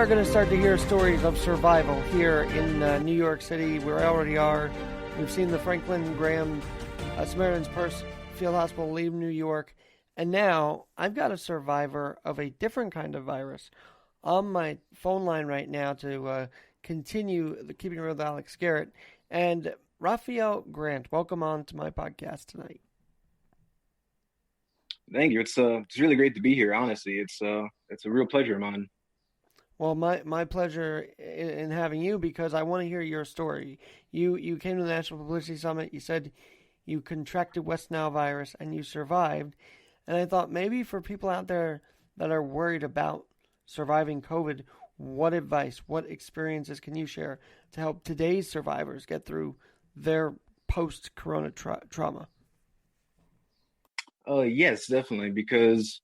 are going to start to hear stories of survival here in New York City. We already are. We've seen the Franklin Graham Samaritan's Purse Field Hospital leave New York. And now I've got a survivor of a different kind of virus on my phone line right now to continue the Keeping It Real with Alex Garrett. And Raphael Grant, welcome on to my podcast tonight. Thank you. It's really great to be here. Honestly, it's a real pleasure of mine. Well, my pleasure in having you, because I want to hear your story. You came to the National Publicity Summit. You said you contracted West Nile virus and you survived. And I thought maybe for people out there that are worried about surviving COVID, what advice, what experiences can you share to help today's survivors get through their post-corona trauma? Yes, definitely. Because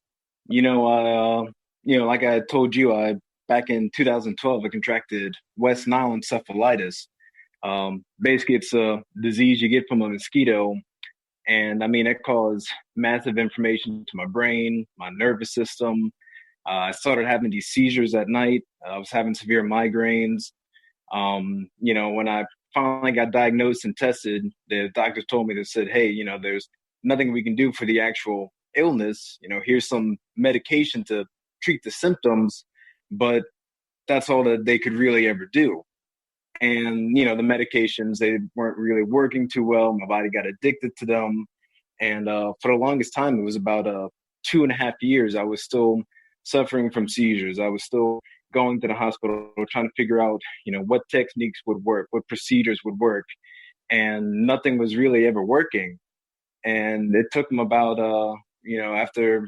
like I told you, back in 2012, I contracted West Nile encephalitis. Basically, it's a disease you get from a mosquito. And I mean, it caused massive inflammation to my brain, my nervous system. I started having these seizures at night. I was having severe migraines. When I finally got diagnosed and tested, the doctors told me, they said, hey, there's nothing we can do for the actual illness. Here's some medication to treat the symptoms, but that's all that they could really ever do. And, the medications, they weren't really working too well. My body got addicted to them. And for the longest time, it was about 2.5 years, I was still suffering from seizures. I was still going to the hospital, trying to figure out, what techniques would work, what procedures would work. And nothing was really ever working. And it took them about, after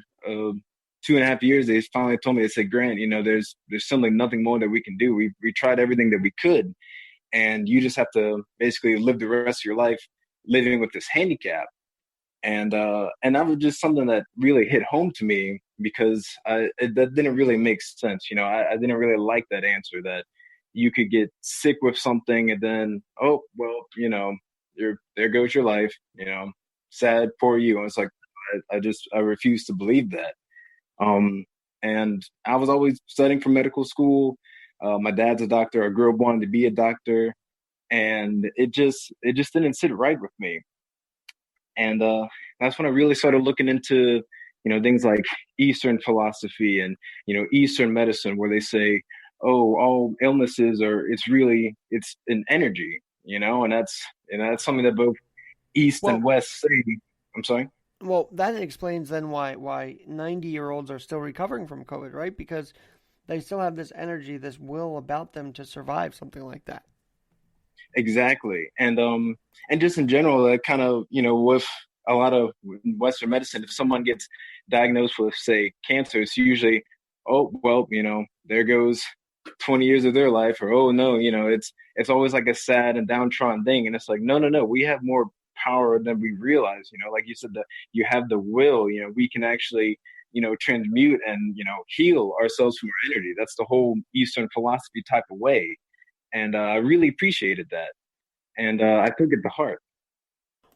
2.5 years, they finally told me, they said, Grant, there's simply nothing more that we can do. We tried everything that we could. And you just have to basically live the rest of your life living with this handicap. And that was just something that really hit home to me, because that didn't really make sense. I didn't really like that answer, that you could get sick with something and then, oh, well, there goes your life, sad for you. And it's like, I refuse to believe that. And I was always studying for medical school. My dad's a doctor. I grew up wanting to be a doctor, and it just didn't sit right with me. And that's when I really started looking into, things like Eastern philosophy and, Eastern medicine, where they say, oh, all illnesses it's an energy, and that's something that both East and West say. I'm sorry. Well, that explains then why 90-year-olds are still recovering from COVID, right? Because they still have this energy, this will about them to survive something like that. Exactly. And just in general, that kind of, with a lot of Western medicine, if someone gets diagnosed with, say, cancer, it's usually, oh, well, there goes 20 years of their life, or, oh, no, it's always like a sad and downtrodden thing. And it's like, no, we have more power than we realize. Like you said, that you have the will, we can actually, transmute and, heal ourselves from our energy. That's the whole Eastern philosophy type of way. And I really appreciated that. And I took it to heart.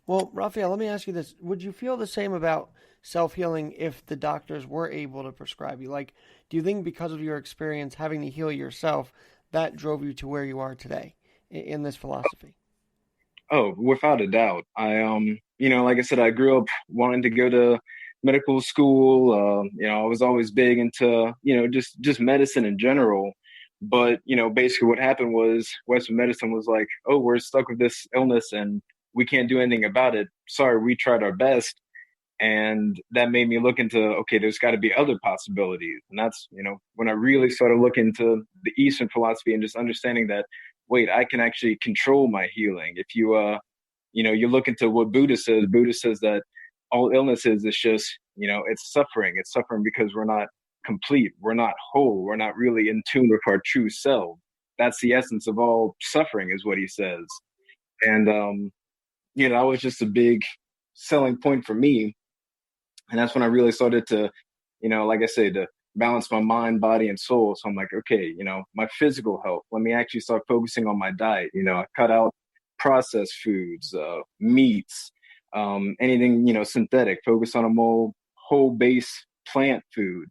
Well, Raphael, let me ask you this. Would you feel the same about self-healing if the doctors were able to prescribe you? Like, do you think because of your experience having to heal yourself, that drove you to where you are today in this philosophy? Oh, without a doubt. Like I said, I grew up wanting to go to medical school. I was always big into, just medicine in general. But, basically what happened was Western medicine was like, oh, we're stuck with this illness and we can't do anything about it. Sorry, we tried our best. And that made me look into, okay, there's got to be other possibilities. And that's, when I really started looking into the Eastern philosophy and just understanding that, wait, I can actually control my healing. If you, you look into what Buddha says that all illnesses is just, it's suffering. It's suffering because we're not complete. We're not whole. We're not really in tune with our true self. That's the essence of all suffering, is what he says. And, that was just a big selling point for me. And that's when I really started to, like I said, to balance my mind, body, and soul. So I'm like, okay, my physical health, let me actually start focusing on my diet. I cut out processed foods, meats, anything, synthetic, focus on a more whole base plant food.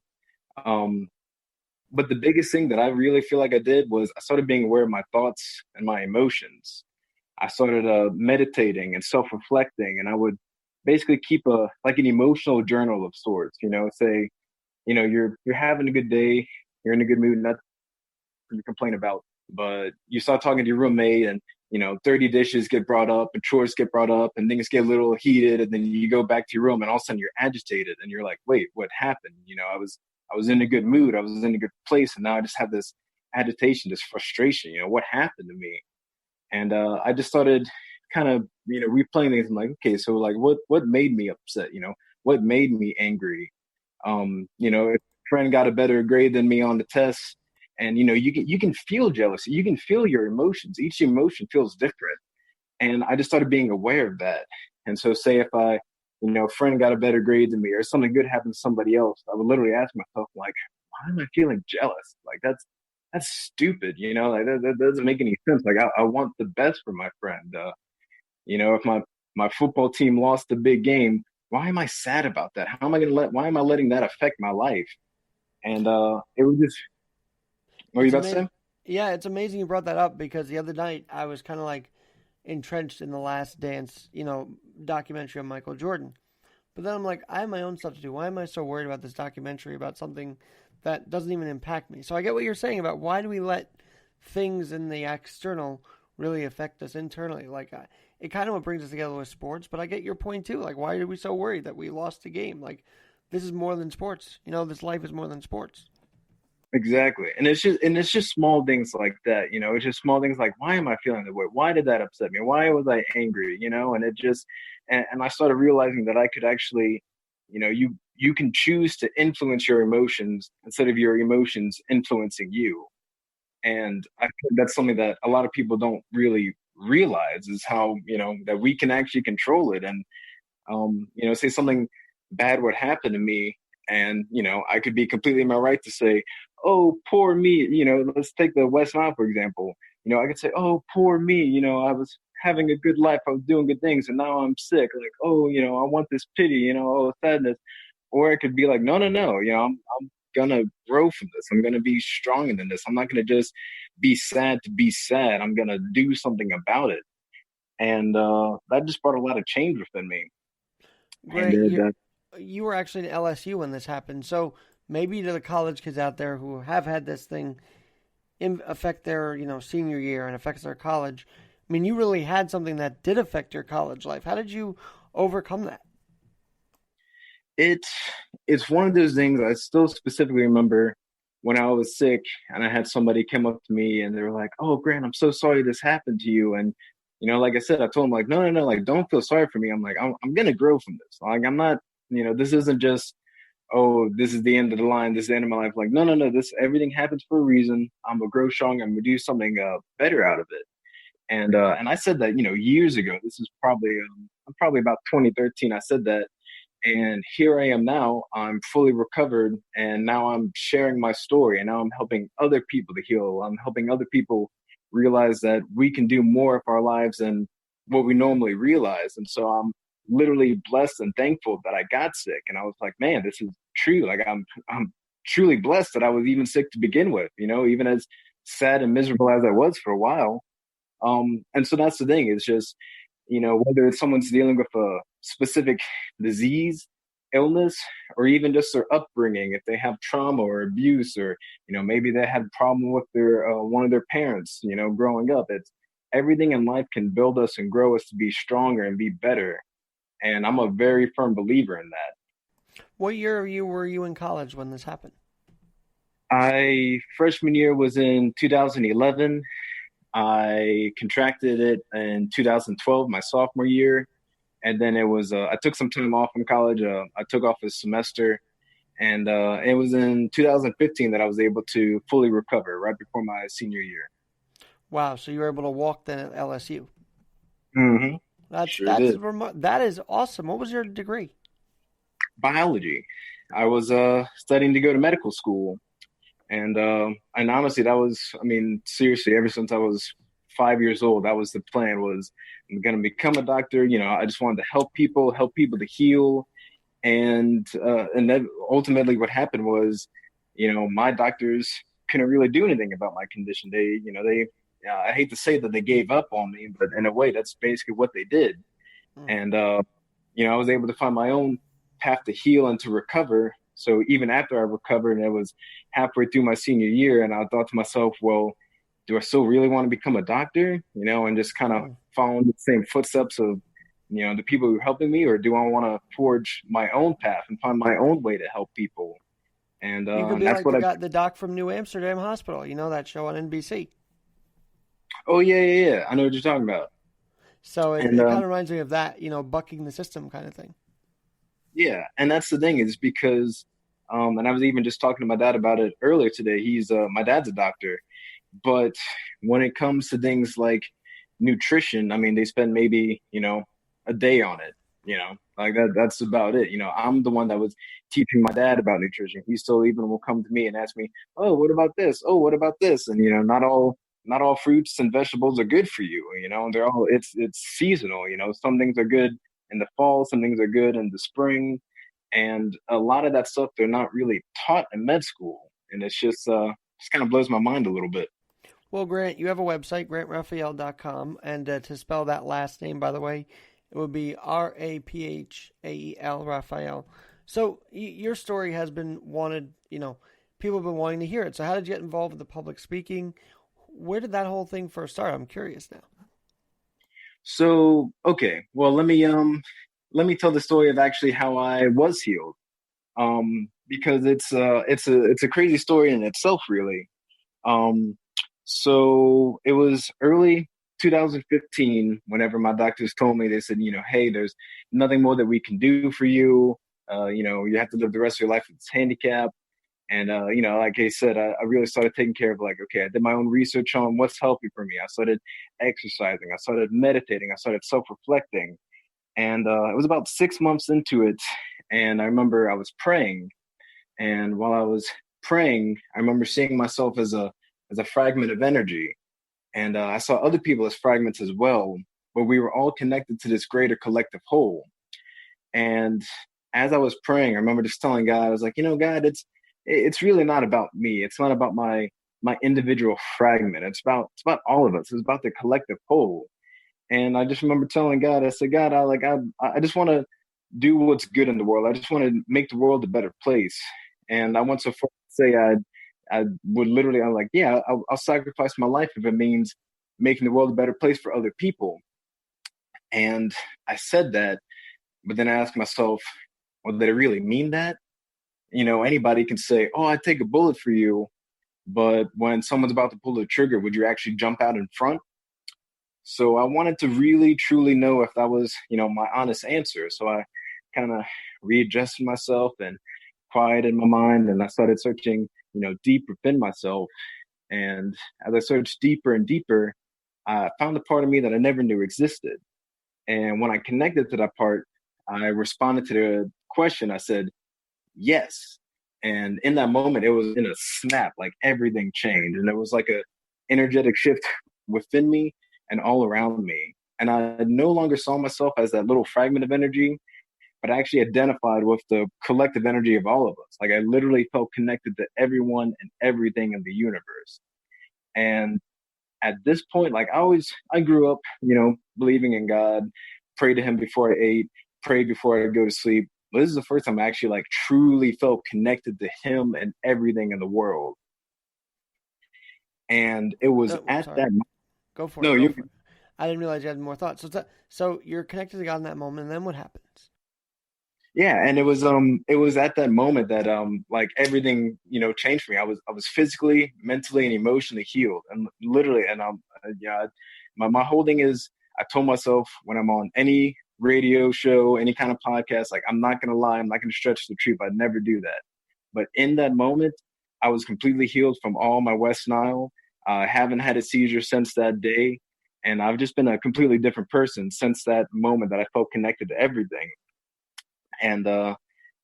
But the biggest thing that I really feel like I did was I started being aware of my thoughts and my emotions. I started meditating and self-reflecting, and I would basically keep a like an emotional journal of sorts. Say, you're having a good day, you're in a good mood, nothing to complain about, but you start talking to your roommate, and 30 dishes get brought up, and chores get brought up, and things get a little heated, and then you go back to your room, and all of a sudden you're agitated, and you're like, wait, what happened? I was in a good mood, I was in a good place, and now I just have this agitation, this frustration. What happened to me? And I just started kind of replaying things. I'm like, okay, so like what made me upset? What made me angry? If a friend got a better grade than me on the test, and you can feel jealousy, you can feel your emotions. Each emotion feels different, and I just started being aware of that. And so, say if a friend got a better grade than me, or something good happened to somebody else, I would literally ask myself, like, why am I feeling jealous? Like that's stupid. Like that doesn't make any sense. Like I want the best for my friend. If my football team lost a big game, why am I sad about that? Why am I letting that affect my life? And it was just, what were you It's about to amazing. say? Yeah, it's amazing you brought that up because the other night I was kind of like entrenched in the Last Dance, documentary on Michael Jordan. But then I'm like, I have my own stuff to do. Why am I so worried about this documentary about something that doesn't even impact me? So I get what you're saying about why do we let things in the external really affect us internally? Like, it kind of what brings us together with sports, but I get your point too. Like, why are we so worried that we lost the game? Like, this is more than sports. This life is more than sports. Exactly. And it's just small things like that. It's just small things like, why am I feeling that way? Why did that upset me? Why was I angry? And it just and I started realizing that I could actually, you can choose to influence your emotions instead of your emotions influencing you. And I think that's something that a lot of people don't really realize, is how, that we can actually control it. And say something bad would happen to me, and I could be completely in my right to say, "Oh, poor me." Let's take the West Nile for example. I could say, "Oh, poor me." I was having a good life, I was doing good things, and now I'm sick. Like, oh, I want this pity. Oh, sadness. Or it could be like, no, no, no. I'm gonna grow from this. I'm gonna be stronger than this. I'm not gonna just be sad to be sad. I'm gonna do something about it. And that just brought a lot of change within me. And Great. You that you were actually in LSU when this happened, so maybe to the college kids out there who have had this thing affect their senior year and affects their college. I mean, you really had something that did affect your college life. How did you overcome that? it's it's one of those things. I still specifically remember when I was sick, and I had somebody come up to me, and they were like, "Oh, Grant, I'm so sorry this happened to you." And like I said, I told them, like, "No, no, no, like, don't feel sorry for me. I'm like, I'm gonna grow from this. Like, I'm not, this isn't just, oh, this is the end of the line, this is the end of my life. Like, no, no, no, this everything happens for a reason. I'm gonna grow strong. I'm gonna do something better out of it." And I said that years ago. This is probably about 2013. I said that, and here I am now. I'm fully recovered, and now I'm sharing my story, and now I'm helping other people to heal. I'm helping other people realize that we can do more of our lives than what we normally realize. And so I'm literally blessed and thankful that I got sick. And I was like, man, this is true. Like I'm truly blessed that I was even sick to begin with, even as sad and miserable as I was for a while. And so that's the thing. It's just, whether it's someone's dealing with a specific disease, illness, or even just their upbringing, if they have trauma or abuse, or, maybe they had a problem with their, one of their parents, growing up. It's everything in life can build us and grow us to be stronger and be better. And I'm a very firm believer in that. What year were you in college when this happened? I freshman year was in 2011. I contracted it in 2012, my sophomore year, and then it was I took some time off from college. I took off a semester, and it was in 2015 that I was able to fully recover right before my senior year. Wow, so you were able to walk then at LSU. Hmm. That's Sure that's did. that is awesome. What was your degree? Biology. I was studying to go to medical school, and honestly, that was, I mean, seriously, ever since I was 5 years old, that was the plan. Was I'm gonna become a doctor. I just wanted to help people to heal, and then ultimately what happened was, my doctors couldn't really do anything about my condition. I hate to say that they gave up on me, but in a way, that's basically what they did. Mm. And I was able to find my own path to heal and to recover. So even after I recovered, and it was halfway through my senior year, and I thought to myself, well, do I still really want to become a doctor? And just kind of Mm. follow the same footsteps of, the people who are helping me, or do I want to forge my own path and find my own way to help people? And You could be that's like what I. the doc from New Amsterdam Hospital. You know that show on NBC. Oh yeah, yeah, yeah. I know what you're talking about. So And it kind of reminds me of that, bucking the system kind of thing. yeah, and that's the thing is because, and I was even just talking to my dad about it earlier today. My dad's a doctor, but when it comes to things like nutrition, I mean, they spend maybe, a day on it, like that's about it. I'm the one that was teaching my dad about nutrition. He still even will come to me and ask me, "Oh, what about this? Oh, what about this?" And not all fruits and vegetables are good for you. They're all it's seasonal. Some things are good in the fall, some things are good in the spring, and a lot of that stuff they're not really taught in med school, and it's just kind of blows my mind a little bit. Well, Grant, you have a website, grantraphael.com, and to spell that last name, by the way, it would be Raphael, Raphael. So your story has been wanted, people have been wanting to hear it. So how did you get involved with the public speaking? Where did that whole thing first start? I'm curious now. So, okay, well, let me tell the story of actually how I was healed. Because it's a crazy story in itself, really. Um, so it was early 2015 whenever my doctors told me, they said, hey, there's nothing more that we can do for you. You have to live the rest of your life with this handicap. And like I said, I really started taking care of, like, okay, I did my own research on what's healthy for me. I started exercising, I started meditating, I started self-reflecting. And it was about 6 months into it, and I remember I was praying. And while I was praying, I remember seeing myself as a fragment of energy. And I saw other people as fragments as well, but we were all connected to this greater collective whole. And as I was praying, I remember just telling God, I was like, God, it's really not about me. It's not about my individual fragment. It's about all of us. It's about the collective whole. And I just remember telling God, I said, God, I just want to do what's good in the world. I just want to make the world a better place. And I went so far to say I would literally, I'm like, yeah, I'll sacrifice my life if it means making the world a better place for other people. And I said that, but then I asked myself, well, did I really mean that? Anybody can say, oh, I'd take a bullet for you. But when someone's about to pull the trigger, would you actually jump out in front? So I wanted to really, truly know if that was, my honest answer. So I kind of readjusted myself and quieted my mind, and I started searching, deep within myself. And as I searched deeper and deeper, I found a part of me that I never knew existed. And when I connected to that part, I responded to the question. I said, yes. And in that moment, it was in a snap, like everything changed. And it was like a energetic shift within me and all around me. And I no longer saw myself as that little fragment of energy, but I actually identified with the collective energy of all of us. Like I literally felt connected to everyone and everything in the universe. And at this point, like I grew up, believing in God, prayed to him before I ate, prayed before I go to sleep. But this is the first time I actually like truly felt connected to him and everything in the world. And it was No, at sorry. that. Go for it. No, Go you for it. I didn't realize you had more thoughts. So you're connected to God in that moment, and then what happens? Yeah, and it was at that moment that like everything, changed for me. I was physically, mentally, and emotionally healed. And literally, and yeah, my whole thing is I told myself when I'm on any radio show, any kind of podcast, like I'm not gonna lie, I'm not gonna stretch the truth. I'd never do that. But in that moment, I was completely healed from all my West Nile. I haven't had a seizure since that day, and I've just been a completely different person since that moment that I felt connected to everything. And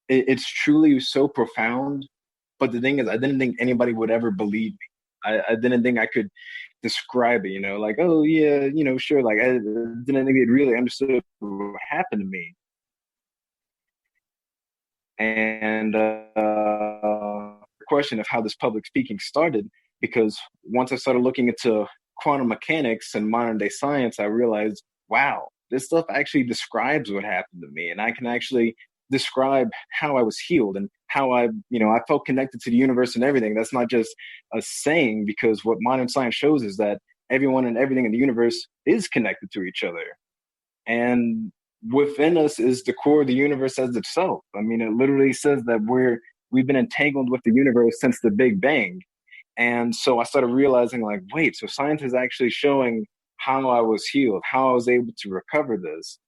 it's truly so profound. But the thing is, I didn't think anybody would ever believe me. I didn't think I could describe it, like, oh yeah, sure. Like I didn't think it really understood what happened to me. And question of how this public speaking started, because once I started looking into quantum mechanics and modern day science, I realized, wow, this stuff actually describes what happened to me. And I can actually describe how I was healed and how I felt connected to the universe and everything. That's not just a saying, because what modern science shows is that everyone and everything in the universe is connected to each other. And within us is the core of the universe as itself. I mean, it literally says that we've been entangled with the universe since the Big Bang. And so I started realizing, like, wait, so science is actually showing how I was healed, how I was able to recover this.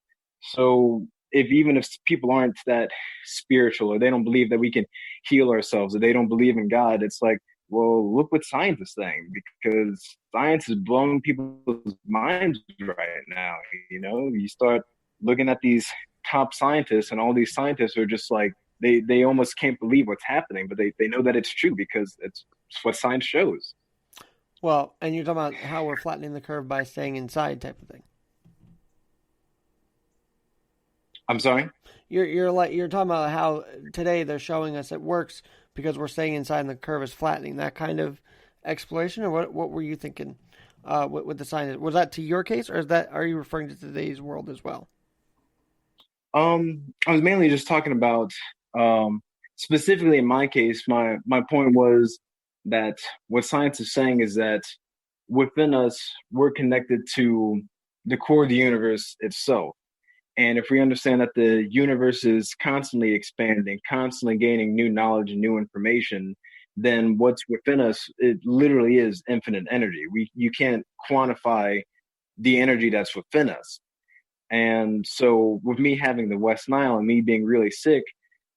So even if people aren't that spiritual, or they don't believe that we can heal ourselves, or they don't believe in God, it's like, well, look what science is saying, because science is blowing people's minds right now. You start looking at these top scientists, and all these scientists are just like, they almost can't believe what's happening, but they know that it's true because it's what science shows. Well, and you're talking about how we're flattening the curve by staying inside, type of thing. I'm sorry? You're talking about how today they're showing us it works because we're staying inside and the curve is flattening. That kind of explanation, or what were you thinking with the science? Was that to your case, or are you referring to today's world as well? I was mainly just talking about, specifically in my case, my point was that what science is saying is that within us, we're connected to the core of the universe itself. And if we understand that the universe is constantly expanding, constantly gaining new knowledge and new information, then what's within us, it literally is infinite energy. You can't quantify the energy that's within us. And so with me having the West Nile and me being really sick,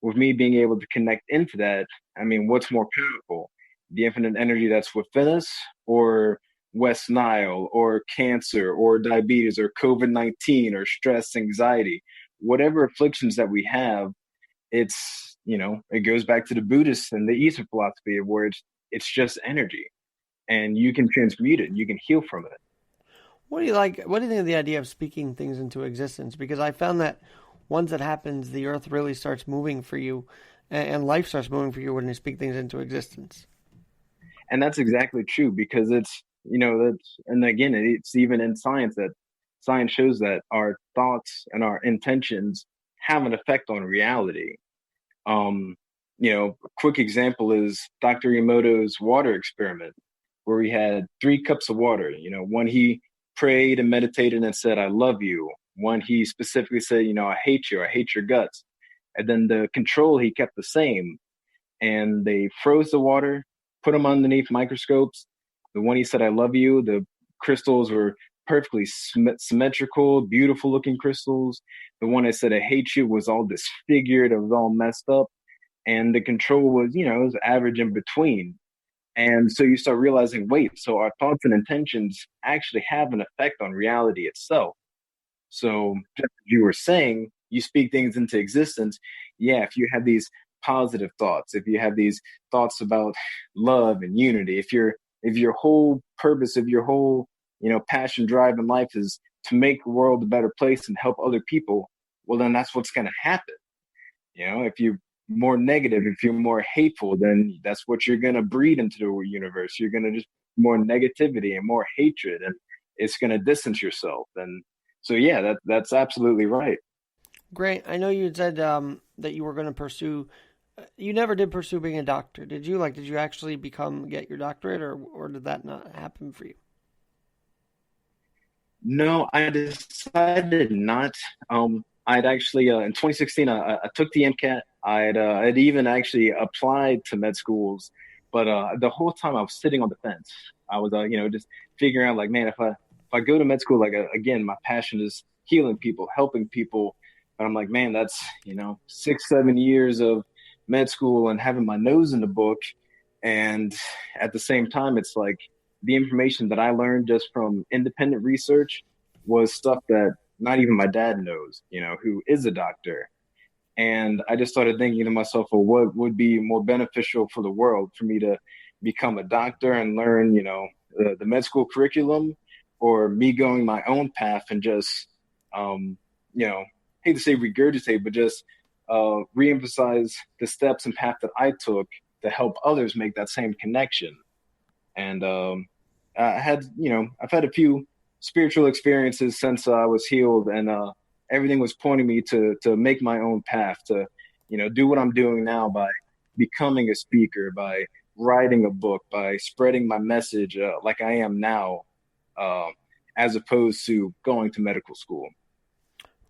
with me being able to connect into that, I mean, what's more powerful? The infinite energy that's within us, or West Nile, or cancer, or diabetes, or COVID-19, or stress, anxiety, whatever afflictions that we have, it goes back to the Buddhists and the Eastern philosophy of where it's just energy, and you can transmute it, and you can heal from it. What do you like? What do you think of the idea of speaking things into existence? Because I found that once it happens, the earth really starts moving for you, and life starts moving for you when you speak things into existence. And that's exactly true, because and again, it's even in science that science shows that our thoughts and our intentions have an effect on reality. Um, a quick example is Dr. Emoto's water experiment, where he had 3 cups of water. One he prayed and meditated and said, "I love you." One he specifically said, "I hate you. I hate your guts." And then the control he kept the same, and they froze the water, put them underneath microscopes. The one he said, "I love you," the crystals were perfectly symmetrical, beautiful looking crystals. The one that said, "I hate you," was all disfigured, it was all messed up. And the control was, it was average in between. And so you start realizing, wait, so our thoughts and intentions actually have an effect on reality itself. So just as you were saying, you speak things into existence. Yeah, if you have these positive thoughts, if you have these thoughts about love and unity, if your whole purpose of your whole, passion, drive in life is to make the world a better place and help other people, well, then that's what's going to happen. If you're more negative, if you're more hateful, then that's what you're going to breed into the universe. You're going to just more negativity and more hatred, and it's going to distance yourself. And so, yeah, that's absolutely right. Great. I know you had said that you were going to pursue. You never did pursue being a doctor, did you? Like, did you actually get your doctorate, or did that not happen for you? No, I decided not. I'd actually in 2016 I took the MCAT. I'd even actually applied to med schools, but the whole time I was sitting on the fence. I was just figuring out, like, man, if I go to med school, like, again, my passion is healing people, helping people, but I'm like, man, that's 6 7 years of med school and having my nose in the book, and at the same time, it's like the information that I learned just from independent research was stuff that not even my dad knows, who is a doctor. And I just started thinking to myself, well, what would be more beneficial for the world for me to become a doctor and learn, the med school curriculum, or me going my own path and just, you know, hate to say regurgitate, but just reemphasize the steps and path that I took to help others make that same connection. And I had, I've had a few spiritual experiences since I was healed, and everything was pointing me to make my own path, to, do what I'm doing now by becoming a speaker, by writing a book, by spreading my message like I am now, uh, as opposed to going to medical school.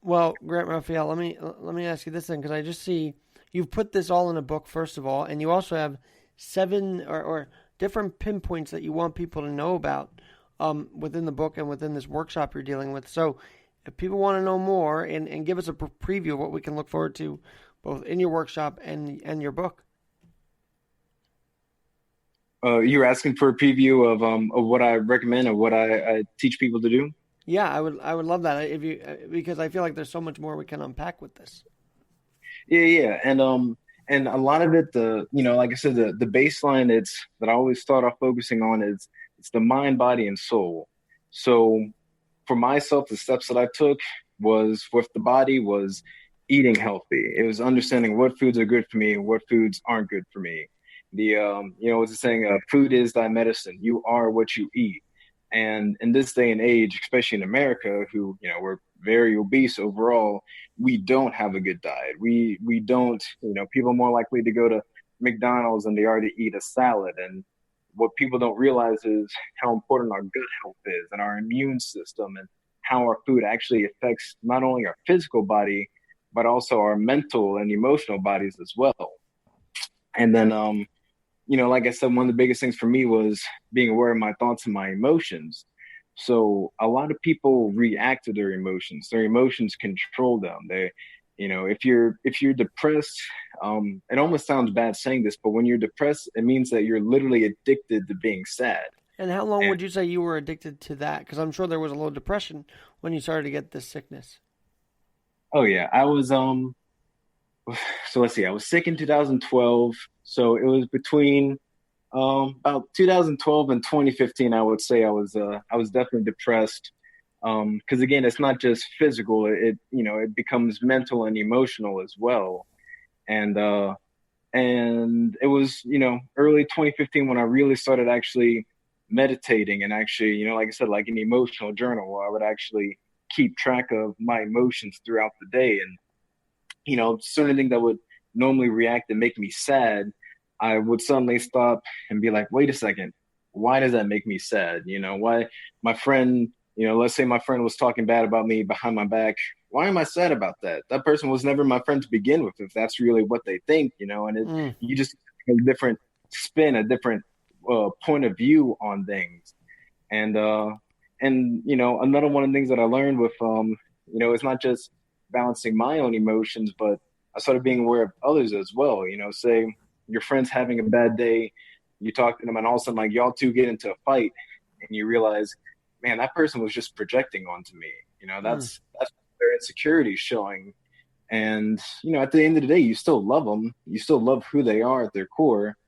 Well, Grant Raphael, let me ask you this then, because I just see you've put this all in a book first of all, and you also have seven or different pinpoints that you want people to know about within the book and within this workshop you're dealing with. So, if people want to know more and give us a preview of what we can look forward to, both in your workshop and your book. You're asking for a preview of what I recommend and what I teach people to do. Yeah, I would love that if you because I feel like there's so much more we can unpack with this. Yeah, yeah, and a lot of it, like I said, the baseline it's that I always start off focusing on is it's the mind, body, and soul. So for myself, the steps that I took was with the body was eating healthy. It was understanding what foods are good for me and what foods aren't good for me. What's the saying? Food is thy medicine. You are what you eat. And in this day and age, especially in America, who, we're very obese overall, we don't have a good diet. We don't, people are more likely to go to McDonald's than they are to eat a salad. And what people don't realize is how important our gut health is and our immune system, and how our food actually affects not only our physical body, but also our mental and emotional bodies as well. And then, like I said, one of the biggest things for me was being aware of my thoughts and my emotions. So a lot of people react to their emotions. Their emotions control them. If you're depressed, it almost sounds bad saying this, but when you're depressed, it means that you're literally addicted to being sad. And how long And would you say you were addicted to that? Because I'm sure there was a little depression when you started to get this sickness. oh yeah, I was so let's see, I was sick in 2012. So it was between about 2012 and 2015. I would say I was definitely depressed. Because again, it's not just physical; it becomes mental and emotional as well. And it was early 2015 when I really started actually meditating, and actually, like I said, like an emotional journal where I would actually keep track of my emotions throughout the day. And certain things that would normally react and make me sad, I would suddenly stop and be like, wait a second, why does that make me sad? Why my friend, let's say my friend was talking bad about me behind my back. Why am I sad about that? That person was never my friend to begin with, if that's really what they think, and Mm. you just have a different spin, a different point of view on things. And another one of the things that I learned with it's not just balancing my own emotions, but I started being aware of others as well. Say your friend's having a bad day, you talk to them, and all of a sudden, like, y'all two get into a fight, and you realize, man, that person was just projecting onto me. Mm. That's their insecurity showing. And at the end of the day, you still love them, you still love who they are at their core,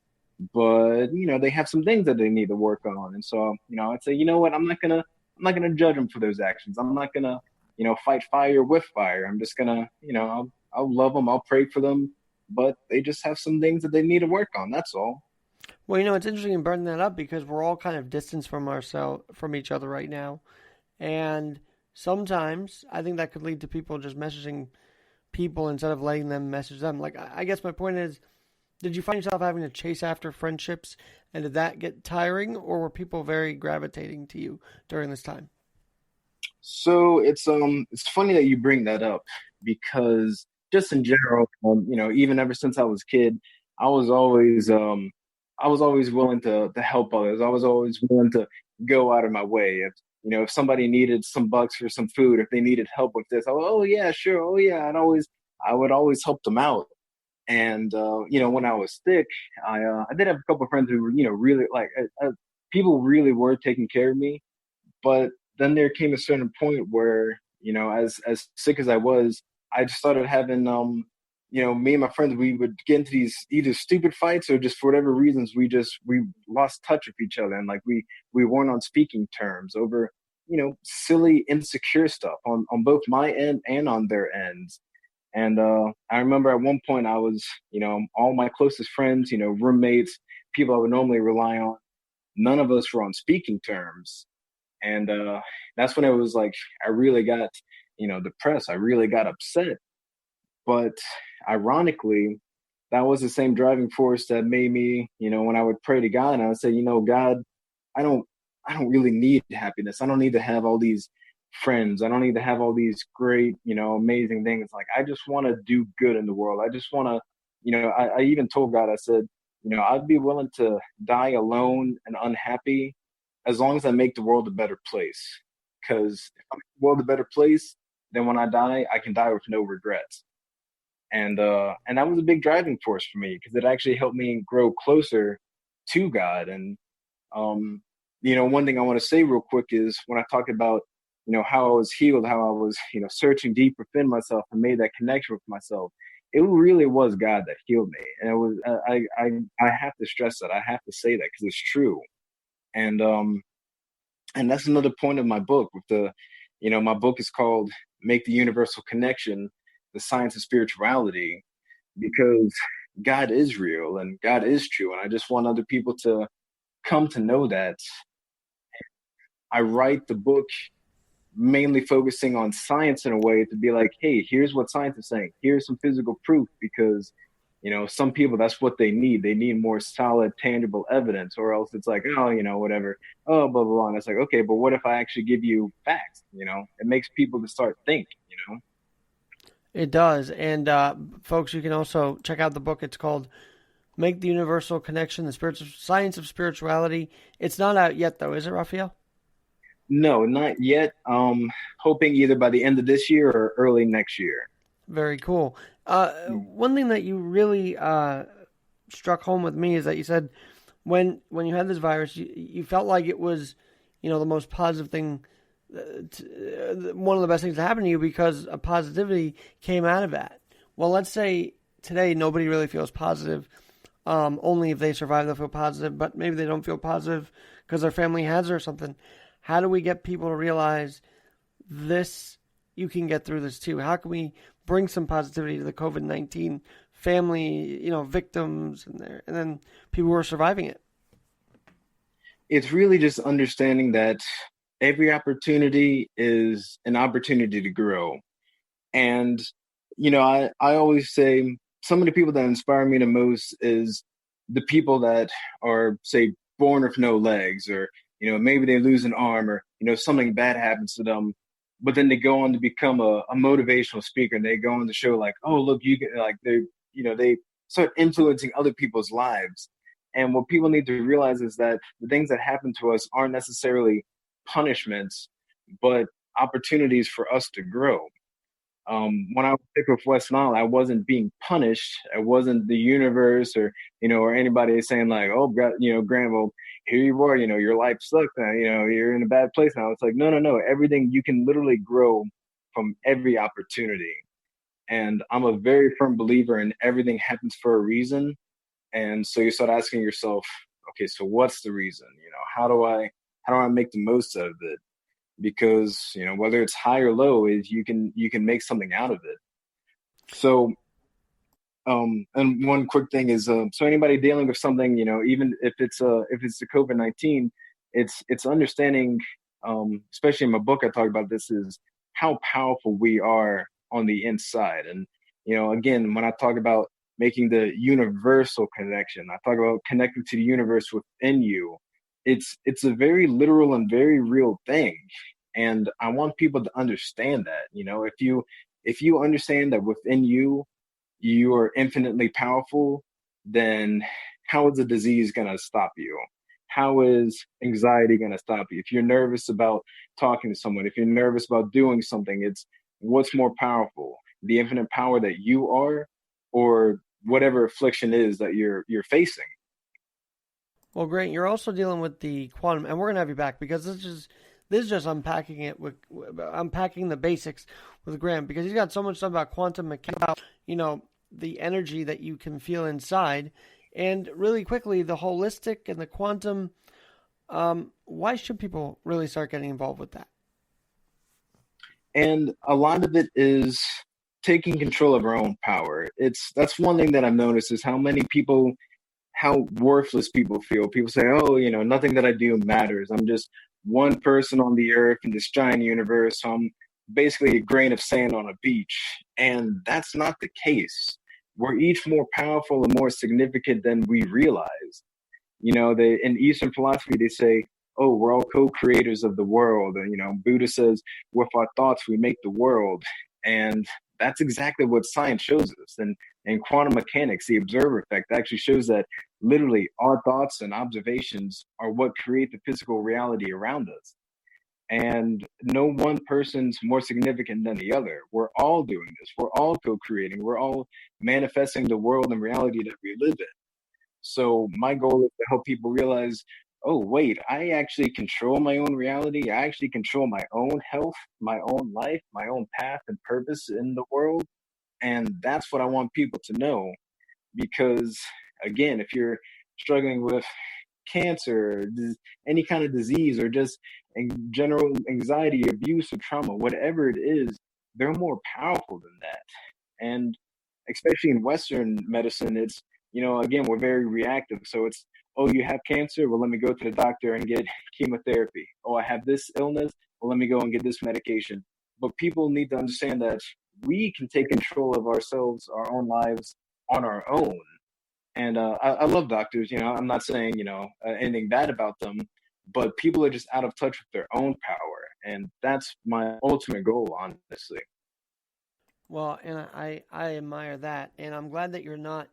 but they have some things that they need to work on. And so I'd say, you know what, I'm not gonna judge them for those actions. I'm not gonna fight fire with fire. I'm just gonna I'll love them, I'll pray for them, but they just have some things that they need to work on. That's all. Well, it's interesting you bring that up because we're all kind of distanced from ourselves, from each other right now, and sometimes I think that could lead to people just messaging people instead of letting them message them. Like, I guess my point is, did you find yourself having to chase after friendships, and did that get tiring, or were people very gravitating to you during this time? So it's funny that you bring that up, because just in general, even ever since I was a kid, I was always I was always willing to help others. I was always willing to go out of my way. If somebody needed some bucks for some food, if they needed help with this, oh yeah, sure, oh yeah, I would always help them out. And when I was sick, I did have a couple of friends who were really like people really were taking care of me. But then there came a certain point where, as sick as I was, I just started having, me and my friends, we would get into these either stupid fights, or just for whatever reasons, we lost touch with each other. And like we weren't on speaking terms over, silly, insecure stuff on both my end and on their ends. And I remember at one point I was, all my closest friends, roommates, people I would normally rely on, none of us were on speaking terms. And that's when it was like I really got, depressed. I really got upset. But ironically, that was the same driving force that made me, when I would pray to God and I would say, God, I don't I don't really need happiness. I don't need to have all these friends. I don't need to have all these great, amazing things. Like I just want to do good in the world. I just want to, I even told God, I said, I'd be willing to die alone and unhappy as long as I make the world a better place. Because if I make the world a better place, then when I die, I can die with no regrets. And that was a big driving force for me because it actually helped me grow closer to God. And um, one thing I want to say real quick is when I talk about, how I was healed, how I was, searching deep within myself and made that connection with myself. It really was God that healed me, and it was I have to stress that. I have to say that because it's true. And and that's another point of my book. With my book is called "Make the Universal Connection: The Science of Spirituality," because God is real and God is true, and I just want other people to come to know that. I write the book mainly focusing on science in a way to be like, hey, here's what science is saying. Here's some physical proof because, some people, that's what they need. They need more solid, tangible evidence, or else it's like, oh, whatever. Oh, blah, blah, blah. And it's like, okay, but what if I actually give you facts? It makes people to start think. It does. And folks, you can also check out the book. It's called Make the Universal Connection, the Spiritual Science of Spirituality. It's not out yet, though, is it, Raphael? No, not yet. Hoping either by the end of this year or early next year. Very cool. Mm. One thing that you really struck home with me is that you said when you had this virus, you felt like it was, the most positive thing, one of the best things to happen to you because a positivity came out of that. Well, let's say today nobody really feels positive. Only if they survive, they'll feel positive, but maybe they don't feel positive because their family has it or something. How do we get people to realize this? You can get through this too. How can we bring some positivity to the COVID-19 family, victims and then people who are surviving it? It's really just understanding that every opportunity is an opportunity to grow. And, I always say some of the people that inspire me the most is the people that are, say, born with no legs, or, maybe they lose an arm, or, something bad happens to them. But then they go on to become a motivational speaker, and they go on to show like, oh, look, you can like they start influencing other people's lives. And what people need to realize is that the things that happen to us aren't necessarily punishments, but opportunities for us to grow. When I was sick with West Nile, I wasn't being punished. I wasn't the universe or anybody saying like, oh, Grant, well, here you are, your life sucks now, you're in a bad place now. It's like, no, no, no. Everything, you can literally grow from every opportunity. And I'm a very firm believer in everything happens for a reason. And so you start asking yourself, okay, so what's the reason? How do I make the most out of it? Because whether it's high or low, is you can make something out of it. So and one quick thing is so anybody dealing with something, even if it's the COVID-19, it's understanding, especially in my book I talk about this, is how powerful we are on the inside. And again, when I talk about making the universal connection, I talk about connecting to the universe within you. It's a very literal and very real thing, and I want people to understand that. If you understand that within you are infinitely powerful, then how is a disease going to stop you? How is anxiety going to stop you? If you're nervous about talking to someone, if you're nervous about doing something, it's what's more powerful, the infinite power that you are, or whatever affliction is that you're facing. Well, great. You're also dealing with the quantum, and we're gonna have you back because this is just unpacking it with unpacking the basics with Graham because he's got so much stuff about quantum mechanics, the energy that you can feel inside, and really quickly the holistic and the quantum. Why should people really start getting involved with that? And a lot of it is taking control of our own power. That's one thing that I've noticed is how worthless people feel. People say, "Oh, nothing that I do matters. I'm just one person on the earth in this giant universe. So I'm basically a grain of sand on a beach." And that's not the case. We're each more powerful and more significant than we realize. They in Eastern philosophy they say, "Oh, we're all co-creators of the world," and Buddha says, "With our thoughts, we make the world." And that's exactly what science shows us. And in quantum mechanics, the observer effect actually shows that literally our thoughts and observations are what create the physical reality around us. And no one person's more significant than the other. We're all doing this. We're all co-creating. We're all manifesting the world and reality that we live in. So my goal is to help people realize, oh, wait, I actually control my own reality. I actually control my own health, my own life, my own path and purpose in the world. And that's what I want people to know. Because again, if you're struggling with cancer, any kind of disease, or just in general anxiety, abuse, or trauma, whatever it is, they're more powerful than that. And especially in Western medicine, it's, again, we're very reactive. So it's, oh, you have cancer? Well, let me go to the doctor and get chemotherapy. Oh, I have this illness? Well, let me go and get this medication. But people need to understand that we can take control of ourselves, our own lives on our own. And I love doctors. I'm not saying, anything bad about them, but people are just out of touch with their own power. And that's my ultimate goal, honestly. Well, and I admire that, and I'm glad that you're not,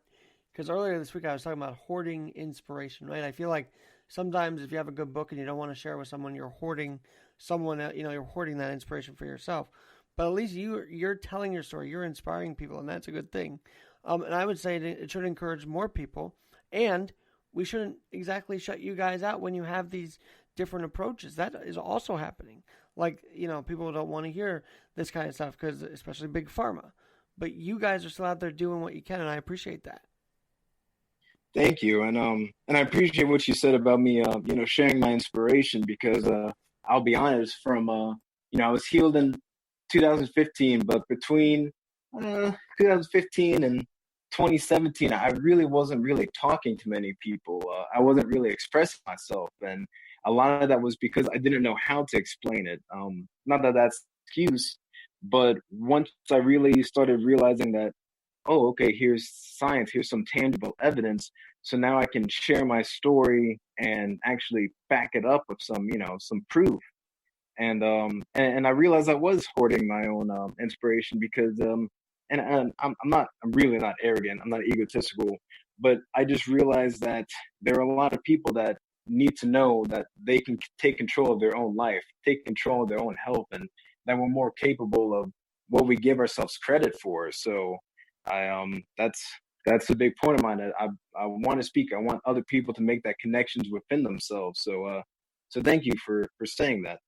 because earlier this week I was talking about hoarding inspiration, right? I feel like sometimes if you have a good book and you don't want to share with someone, you're hoarding someone, you're hoarding that inspiration for yourself. But at least you're telling your story, you're inspiring people, and that's a good thing. And I would say it should encourage more people, and we shouldn't exactly shut you guys out when you have these different approaches. That is also happening. Like, people don't want to hear this kind of stuff because, especially big pharma. But you guys are still out there doing what you can, and I appreciate that. Thank you, and I appreciate what you said about me, sharing my inspiration because I'll be honest, from I was healed in 2015, but between 2015 and 2017, I really wasn't really talking to many people. I wasn't really expressing myself, and a lot of that was because I didn't know how to explain it. Not that that's an excuse, but once I really started realizing that, oh, okay, here's science, here's some tangible evidence. So now I can share my story and actually back it up with some proof. And I realized I was hoarding my own inspiration because and I'm really not arrogant, I'm not egotistical, but I just realized that there are a lot of people that need to know that they can take control of their own life, take control of their own health, and that we're more capable of what we give ourselves credit for. So that's a big point of mine. I want to speak. I want other people to make that connections within themselves. So thank you for saying that.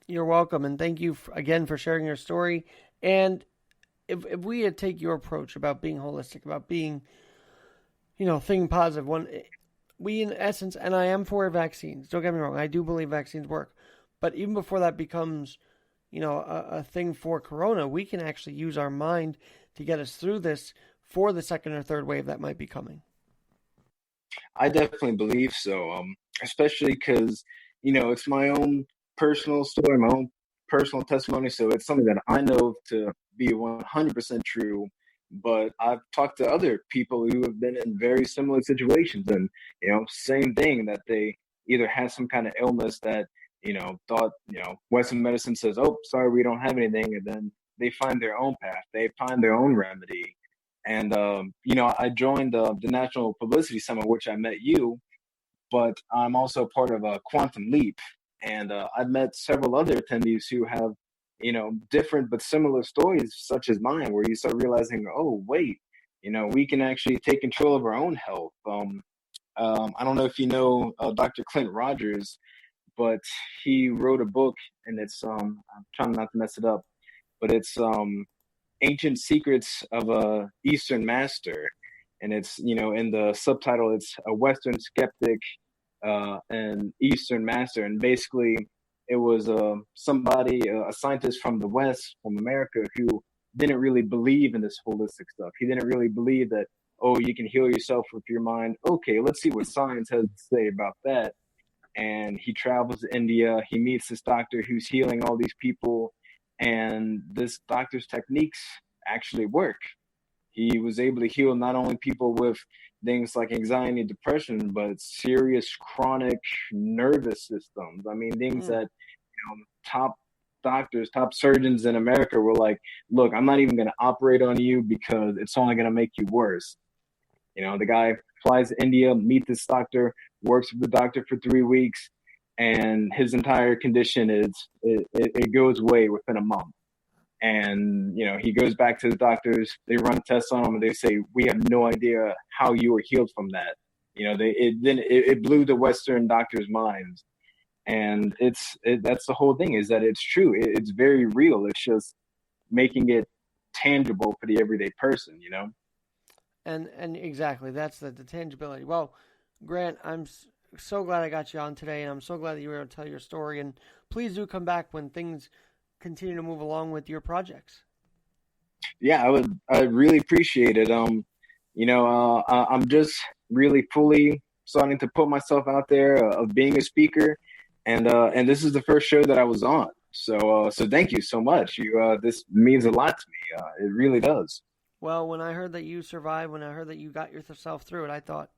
You're welcome, and thank you again for sharing your story. And if we had take your approach about being holistic, about being, thinking positive, we in essence, and I am for vaccines. Don't get me wrong, I do believe vaccines work, but even before that becomes, a thing for Corona, we can actually use our mind to get us through this for the second or third wave that might be coming. I definitely believe so. Especially because it's my own personal story, my own personal testimony. So it's something that I know to be 100% true. But I've talked to other people who have been in very similar situations, and same thing, that they either had some kind of illness that thought Western medicine says, oh, sorry, we don't have anything, and then they find their own path, they find their own remedy. And I joined the National Publicity Summit, which I met you, but I'm also part of a Quantum Leap, and I've met several other attendees who have different but similar stories, such as mine, where you start realizing, oh wait, we can actually take control of our own health. I don't know if you know Dr. Clint Rogers, but he wrote a book, and it's I'm trying not to mess it up, but it's Ancient Secrets of a Eastern Master, and it's in the subtitle it's a Western skeptic and Eastern master. And basically it was somebody, a scientist from the West, from America, who didn't really believe in this holistic stuff. He didn't really believe that, oh, you can heal yourself with your mind. Okay, let's see what science has to say about that. And he travels to India. He meets this doctor who's healing all these people, and this doctor's techniques actually work. He was able to heal not only people with things like anxiety and depression, but serious chronic nervous systems. I mean, things Mm. that top doctors, top surgeons in America were like, look, I'm not even going to operate on you because it's only going to make you worse. The guy flies to India, meet this doctor, works with the doctor for 3 weeks, and his entire condition it goes away within a month. And he goes back to the doctors. They run tests on him, and they say, "We have no idea how you were healed from that." It blew the Western doctors' minds, and that's the whole thing, is that it's true. It's very real. It's just making it tangible for the everyday person. And exactly, that's the tangibility. Well, Grant, so glad I got you on today, and I'm so glad that you were able to tell your story. And please do come back when things continue to move along with your projects. Yeah, I really appreciate it. I'm just really fully starting to put myself out there, of being a speaker, and this is the first show that I was on. So thank you so much. This means a lot to me. It really does. Well, when I heard that you survived, when I heard that you got yourself through it, I thought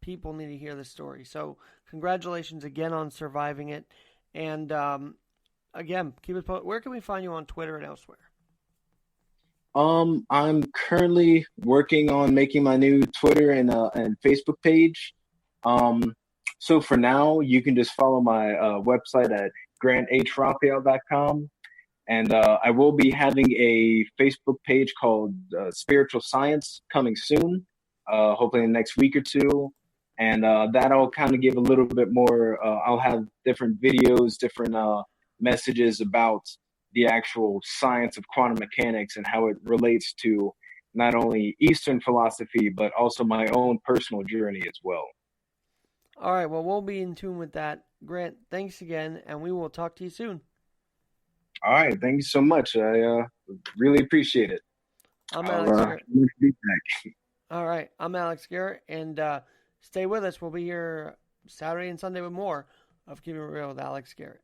people need to hear this story. So congratulations again on surviving it. And again, where can we find you on Twitter and elsewhere? I'm currently working on making my new Twitter and Facebook page. Um, so for now, you can just follow my website at grantraphael.com. And I will be having a Facebook page called Spiritual Science coming soon, hopefully in the next week or two. And that'll kind of give a little bit more. I'll have different videos, different messages about the actual science of quantum mechanics and how it relates to not only Eastern philosophy, but also my own personal journey as well. All right, well, we'll be in tune with that. Grant, thanks again, and we will talk to you soon. All right. Thank you so much. I really appreciate it. I'm I'll Alex Garrett. be back. All right, I'm Alex Garrett, and stay with us. We'll be here Saturday and Sunday with more of Keeping It Real with Alex Garrett.